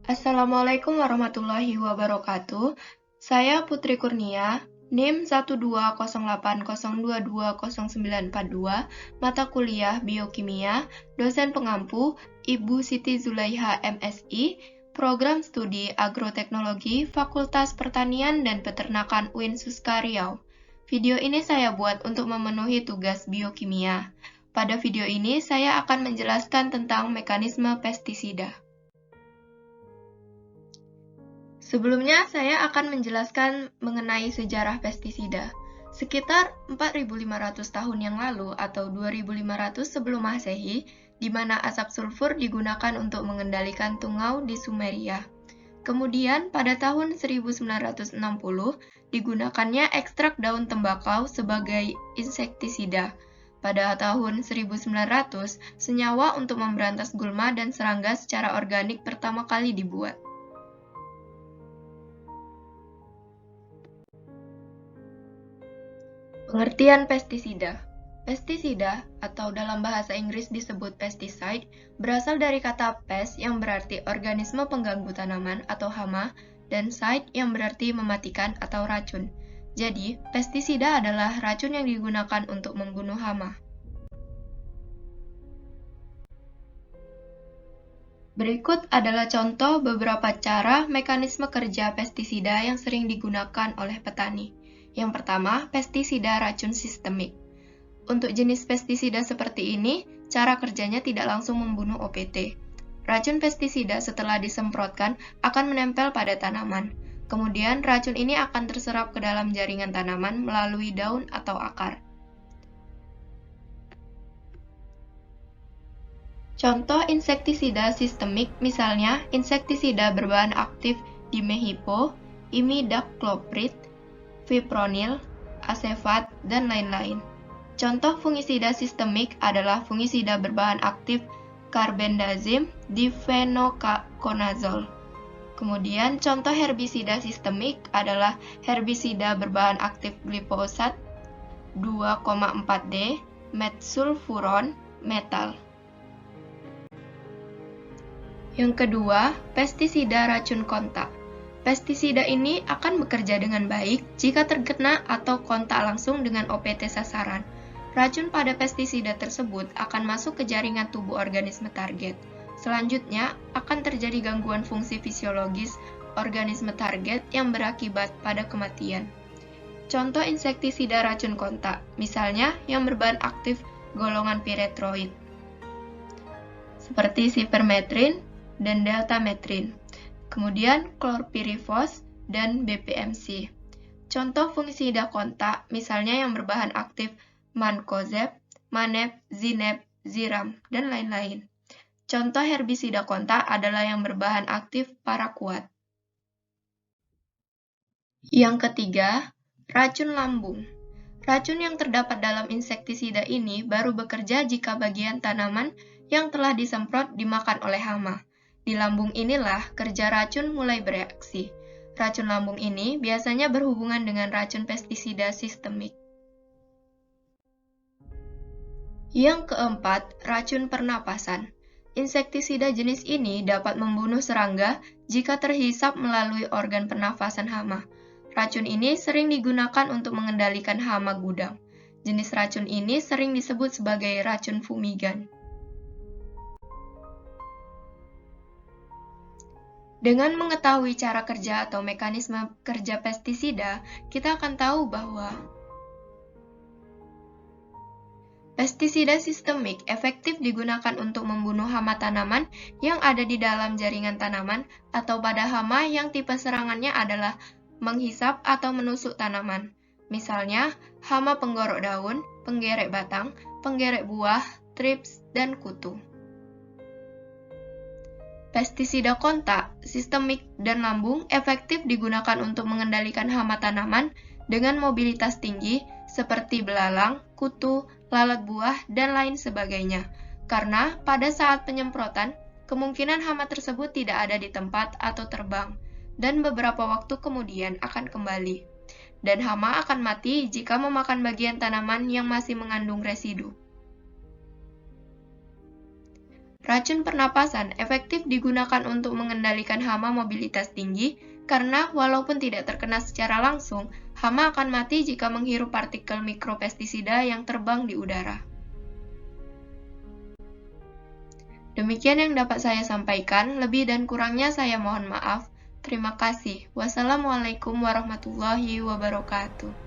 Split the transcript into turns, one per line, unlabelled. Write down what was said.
Assalamualaikum warahmatullahi wabarakatuh. Saya Putri Kurnia, NIM 12080220942, mata kuliah Biokimia, dosen pengampu Ibu Siti Zulaiha MSI, program studi Agroteknologi Fakultas Pertanian dan Peternakan UIN Suska Riau. Video ini saya buat untuk memenuhi tugas biokimia. Pada video ini saya akan menjelaskan tentang mekanisme pestisida. Sebelumnya, saya akan menjelaskan mengenai sejarah pestisida. Sekitar 4.500 tahun yang lalu atau 2.500 sebelum Masehi, di mana asap sulfur digunakan untuk mengendalikan tungau di Sumeria. Kemudian, pada tahun 1960, digunakannya ekstrak daun tembakau sebagai insektisida. Pada tahun 1900, senyawa untuk memberantas gulma dan serangga secara organik pertama kali dibuat. Pengertian pestisida. Pestisida, atau dalam bahasa Inggris disebut pesticide, berasal dari kata pest yang berarti organisme pengganggu tanaman atau hama, dan side yang berarti mematikan atau racun. Jadi, pestisida adalah racun yang digunakan untuk membunuh hama. Berikut adalah contoh beberapa cara mekanisme kerja pestisida yang sering digunakan oleh petani. Yang pertama, pestisida racun sistemik. Untuk jenis pestisida seperti ini, cara kerjanya tidak langsung membunuh OPT. Racun pestisida setelah disemprotkan akan menempel pada tanaman. Kemudian, racun ini akan terserap ke dalam jaringan tanaman melalui daun atau akar. Contoh insektisida sistemik misalnya insektisida berbahan aktif dimehipo, imidacloprid, fipronil, asefat, dan lain-lain. Contoh fungisida sistemik adalah fungisida berbahan aktif carbendazim, difenoconazole. Kemudian contoh herbisida sistemik adalah herbisida berbahan aktif glifosat, 2,4-D, metsulfuron, metal. Yang kedua, pestisida racun kontak. Pestisida ini akan bekerja dengan baik jika terkena atau kontak langsung dengan OPT sasaran. Racun pada pestisida tersebut akan masuk ke jaringan tubuh organisme target. Selanjutnya, akan terjadi gangguan fungsi fisiologis organisme target yang berakibat pada kematian. Contoh insektisida racun kontak, misalnya yang berbahan aktif golongan piretroid, seperti sipermetrin dan deltametrin. Kemudian klorpirifos dan BPMC. Contoh fungisida kontak, misalnya yang berbahan aktif mancozeb, maneb, zineb, ziram, dan lain-lain. Contoh herbisida kontak adalah yang berbahan aktif paraquat. Yang ketiga, racun lambung. Racun yang terdapat dalam insektisida ini baru bekerja jika bagian tanaman yang telah disemprot dimakan oleh hama. Di lambung inilah kerja racun mulai bereaksi. Racun lambung ini biasanya berhubungan dengan racun pestisida sistemik. Yang keempat, racun pernapasan. Insektisida jenis ini dapat membunuh serangga jika terhisap melalui organ pernafasan hama. Racun ini sering digunakan untuk mengendalikan hama gudang. Jenis racun ini sering disebut sebagai racun fumigan. Dengan mengetahui cara kerja atau mekanisme kerja pestisida, kita akan tahu bahwa pestisida sistemik efektif digunakan untuk membunuh hama tanaman yang ada di dalam jaringan tanaman atau pada hama yang tipe serangannya adalah menghisap atau menusuk tanaman. Misalnya, hama penggorok daun, penggerek batang, penggerek buah, trips, dan kutu. Pestisida kontak, sistemik, dan lambung efektif digunakan untuk mengendalikan hama tanaman dengan mobilitas tinggi seperti belalang, kutu, lalat buah, dan lain sebagainya. Karena pada saat penyemprotan, kemungkinan hama tersebut tidak ada di tempat atau terbang, dan beberapa waktu kemudian akan kembali. Dan hama akan mati jika memakan bagian tanaman yang masih mengandung residu. Racun pernapasan efektif digunakan untuk mengendalikan hama mobilitas tinggi karena walaupun tidak terkena secara langsung, hama akan mati jika menghirup partikel mikropestisida yang terbang di udara. Demikian yang dapat saya sampaikan, lebih dan kurangnya saya mohon maaf. Terima kasih. Wassalamualaikum warahmatullahi wabarakatuh.